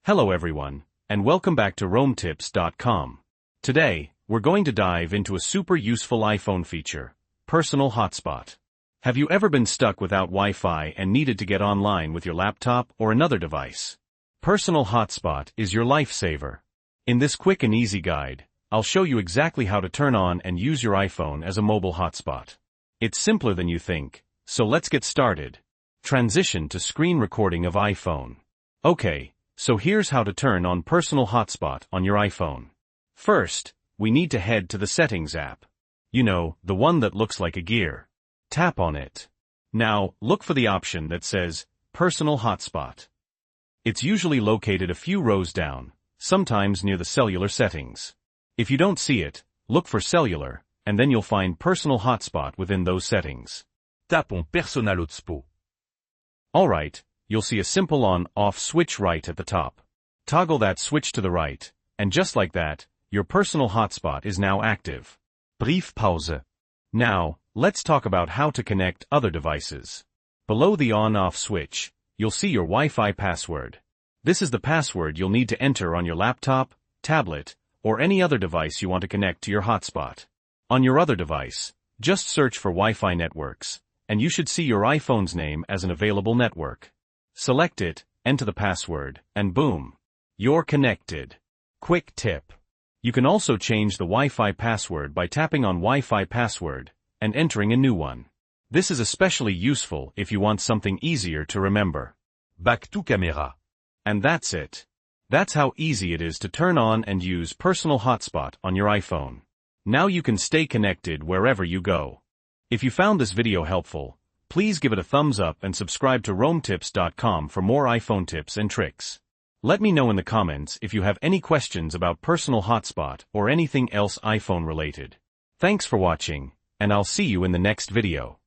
Hello everyone, and welcome back to RoamTips.com. Today, we're going to dive into a super useful iPhone feature, Personal Hotspot. Have you ever been stuck without Wi-Fi and needed to get online with your laptop or another device? Personal Hotspot is your lifesaver. In this quick and easy guide, I'll show you exactly how to turn on and use your iPhone as a mobile hotspot. It's simpler than you think, so let's get started. Transition to screen recording of iPhone. Okay. So here's how to turn on Personal Hotspot on your iPhone. First, we need to head to the Settings app. You know, the one that looks like a gear. Tap on it. Now, look for the option that says, Personal Hotspot. It's usually located a few rows down, sometimes near the cellular settings. If you don't see it, look for Cellular, and then you'll find Personal Hotspot within those settings. Tapons Personal Hotspot. Alright. You'll see a simple on-off switch right at the top. Toggle that switch to the right, and just like that, your personal hotspot is now active. Brief Pause. Now, let's talk about how to connect other devices. Below the on-off switch, you'll see your Wi-Fi password. This is the password you'll need to enter on your laptop, tablet, or any other device you want to connect to your hotspot. On your other device, just search for Wi-Fi networks, and you should see your iPhone's name as an available network. Select it, enter the password, and boom! You're connected. Quick tip. You can also change the Wi-Fi password by tapping on Wi-Fi password and entering a new one. This is especially useful if you want something easier to remember. Back to camera. And that's it. That's how easy it is to turn on and use Personal Hotspot on your iPhone. Now you can stay connected wherever you go. If you found this video helpful, please give it a thumbs up and subscribe to RoamTips.com for more iPhone tips and tricks. Let me know in the comments if you have any questions about Personal Hotspot or anything else iPhone related. Thanks for watching, and I'll see you in the next video.